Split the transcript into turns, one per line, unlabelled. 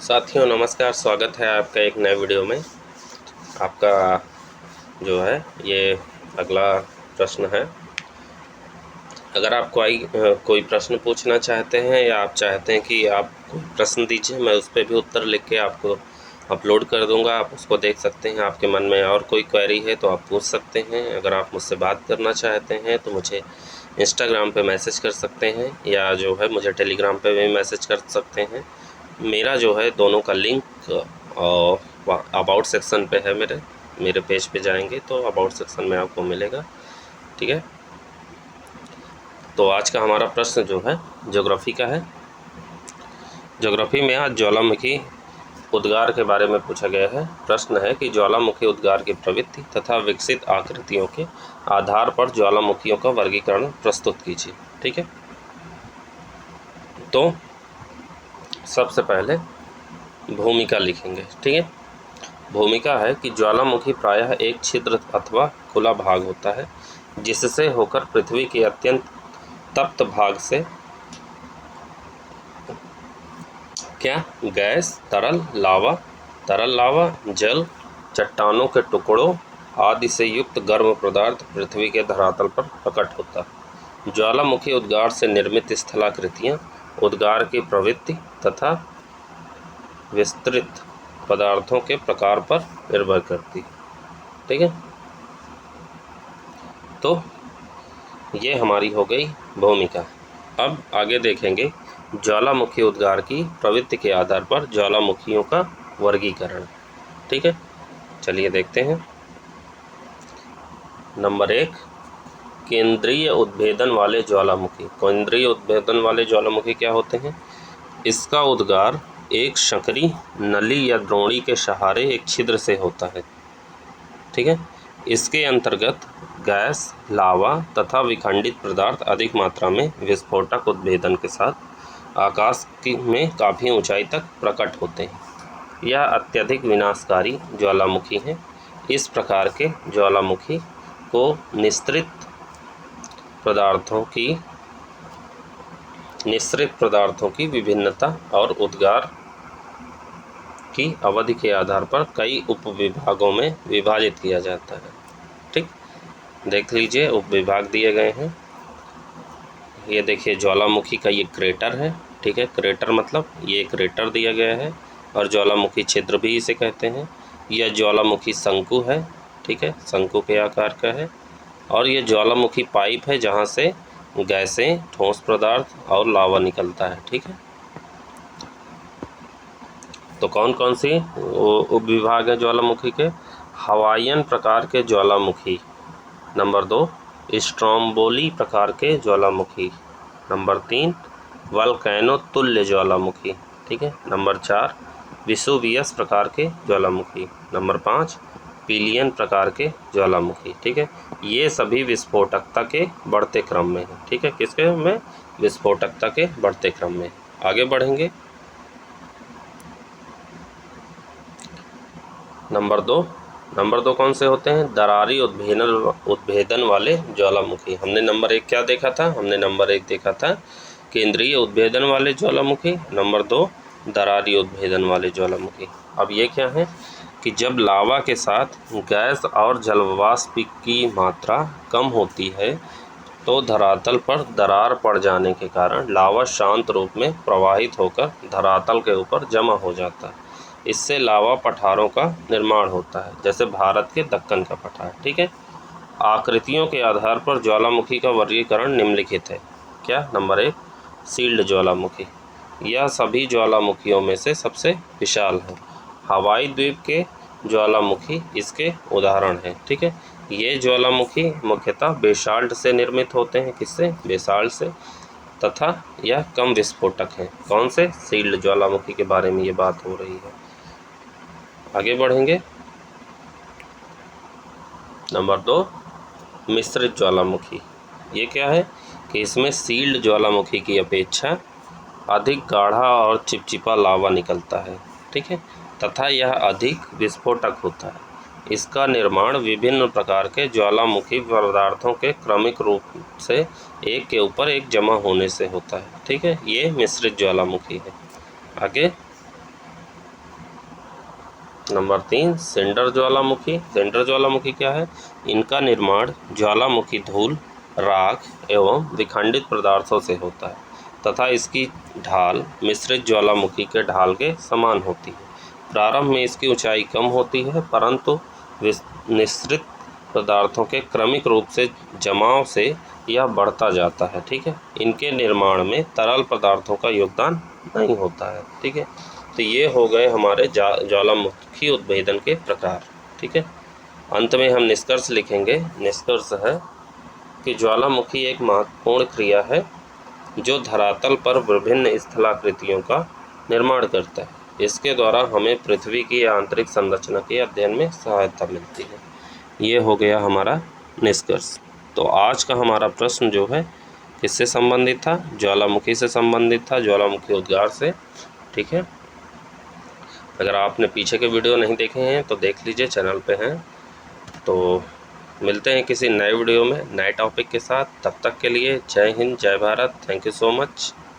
साथियों नमस्कार, स्वागत है आपका एक नए वीडियो में। आपका जो है ये अगला प्रश्न है। अगर आप कोई प्रश्न पूछना चाहते हैं या आप चाहते हैं कि आप कोई प्रश्न दीजिए, मैं उस पर भी उत्तर लिख के आपको अपलोड कर दूंगा। आप उसको देख सकते हैं। आपके मन में और कोई क्वेरी है तो आप पूछ सकते हैं। अगर आप मुझसे बात करना चाहते हैं तो मुझे इंस्टाग्राम पे मैसेज कर सकते हैं या जो है मुझे टेलीग्राम पे भी मैसेज कर सकते हैं। मेरा जो है दोनों का लिंक अबाउट सेक्शन पे है। मेरे पेज पे जाएंगे तो अबाउट सेक्शन में आपको मिलेगा। ठीक है, तो आज का हमारा प्रश्न जो है ज्योग्राफी का है। ज्योग्राफी में आज ज्वालामुखी उद्गार के बारे में पूछा गया है। प्रश्न है कि ज्वालामुखी उद्गार की प्रवृत्ति तथा विकसित आकृतियों के आधार पर ज्वालामुखियों का वर्गीकरण प्रस्तुत कीजिए। ठीक है, तो सबसे पहले भूमिका लिखेंगे। ठीक है, भूमिका है कि ज्वालामुखी प्रायः एक छिद्र अथवा खुला भाग होता है जिससे होकर पृथ्वी के अत्यंत तप्त भाग से गैस, तरल लावा, जल, चट्टानों के टुकड़ों आदि से युक्त गर्म पदार्थ पृथ्वी के धरातल पर प्रकट होता है। ज्वालामुखी उद्गार से निर्मित स्थलाकृतियाँ उद्गार की प्रवृत्ति तथा विस्तृत पदार्थों के प्रकार पर निर्भर करती है। ठीक है, तो ये हमारी हो गई भूमिका। अब आगे देखेंगे ज्वालामुखी उद्गार की प्रवृत्ति के आधार पर ज्वालामुखियों का वर्गीकरण। ठीक है, चलिए देखते हैं। नंबर 1, केंद्रीय उद्भेदन वाले ज्वालामुखी। केंद्रीय उद्भेदन वाले ज्वालामुखी क्या होते हैं? इसका उद्गार एक संकरी नली या द्रोणी के सहारे एक छिद्र से होता है। ठीक है, इसके अंतर्गत गैस, लावा तथा विखंडित पदार्थ अधिक मात्रा में विस्फोटक उद्भेदन के साथ आकाश में काफ़ी ऊंचाई तक प्रकट होते हैं। यह अत्यधिक विनाशकारी ज्वालामुखी हैं। इस प्रकार के ज्वालामुखी को निश्रित पदार्थों की विभिन्नता और उद्गार की अवधि के आधार पर कई उपविभागों में विभाजित किया जाता है। ठीक, देख लीजिए उपविभाग दिए गए हैं। ये देखिए ज्वालामुखी का ये क्रेटर है। ठीक है, क्रेटर मतलब ये क्रेटर दिया गया है और ज्वालामुखी छिद्र भी इसे कहते हैं। यह ज्वालामुखी शंकु है। ठीक है, शंकु के आकार का है। और ये ज्वालामुखी पाइप है जहाँ से गैसें, ठोस पदार्थ और लावा निकलता है। ठीक है, तो कौन कौन सी उपविभाग है ज्वालामुखी के? हवाईयन प्रकार के ज्वालामुखी। नंबर 2, स्ट्रोम्बोली प्रकार के ज्वालामुखी। नंबर 3, वल्केनो तुल्य ज्वालामुखी। ठीक है, नंबर 4, विसुवियस प्रकार के ज्वालामुखी। नंबर 5, पिलियन प्रकार के ज्वालामुखी। ठीक है, ये सभी विस्फोटकता के बढ़ते क्रम में है। ठीक है, किसके में? विस्फोटकता के बढ़ते क्रम में। आगे बढ़ेंगे। नंबर दो कौन से होते हैं? दरारी उद्भेदन वाले ज्वालामुखी। हमने नंबर 1 क्या देखा था? हमने नंबर 1 देखा था केंद्रीय उद्भेदन वाले ज्वालामुखी। नंबर 2 दरारी उद्भेदन वाले ज्वालामुखी। अब ये क्या है कि जब लावा के साथ गैस और जलवाष्प की मात्रा कम होती है तो धरातल पर दरार पड़ जाने के कारण लावा शांत रूप में प्रवाहित होकर धरातल के ऊपर जमा हो जाता है। इससे लावा पठारों का निर्माण होता है, जैसे भारत के दक्कन का पठार। ठीक है, आकृतियों के आधार पर ज्वालामुखी का वर्गीकरण निम्नलिखित है। क्या? नंबर 1, सील्ड ज्वालामुखी। यह सभी ज्वालामुखियों में से सबसे विशाल है। हवाई द्वीप के ज्वालामुखी इसके उदाहरण हैं। ठीक है, ये ज्वालामुखी मुख्यतः बेसाल्ट से निर्मित होते हैं। किससे? बेसाल्ट से। तथा यह कम विस्फोटक हैं। कौन से? सील्ड ज्वालामुखी के बारे में ये बात हो रही है। आगे बढ़ेंगे। नंबर 2, मिश्रित ज्वालामुखी। ये क्या है कि इसमें सील्ड ज्वालामुखी की अपेक्षा अधिक गाढ़ा और चिपचिपा लावा निकलता है। ठीक है, तथा यह अधिक विस्फोटक होता है। इसका निर्माण विभिन्न प्रकार के ज्वालामुखी पदार्थों के क्रमिक रूप से एक के ऊपर एक जमा होने से होता है। ठीक है, ये मिश्रित ज्वालामुखी है। आगे नंबर 3 सिंडर ज्वालामुखी। सिंडर ज्वालामुखी क्या है? इनका निर्माण ज्वालामुखी धूल, राख एवं विखंडित पदार्थों से होता है तथा इसकी ढाल मिश्रित ज्वालामुखी के ढाल के समान होती है। प्रारंभ में इसकी ऊंचाई कम होती है, परंतु मिश्रित पदार्थों के क्रमिक रूप से जमाव से यह बढ़ता जाता है। ठीक है, इनके निर्माण में तरल पदार्थों का योगदान नहीं होता है। ठीक है, तो ये हो गए हमारे ज्वालामुखी उद्भेदन के प्रकार। ठीक है, अंत में हम निष्कर्ष लिखेंगे। निष्कर्ष है कि ज्वालामुखी एक महत्वपूर्ण क्रिया है जो धरातल पर विभिन्न स्थलाकृतियों का निर्माण करता है। इसके द्वारा हमें पृथ्वी की आंतरिक संरचना के अध्ययन में सहायता मिलती है। ये हो गया हमारा निष्कर्ष। तो आज का हमारा प्रश्न जो है किससे संबंधित था? ज्वालामुखी से संबंधित था, ज्वालामुखी उद्गार से। ठीक है, अगर आपने पीछे के वीडियो नहीं देखे हैं तो देख लीजिए, चैनल पे हैं। तो मिलते हैं किसी नए वीडियो में नए टॉपिक के साथ। तब तक के लिए जय हिंद, जय Bharat. Thank you so much.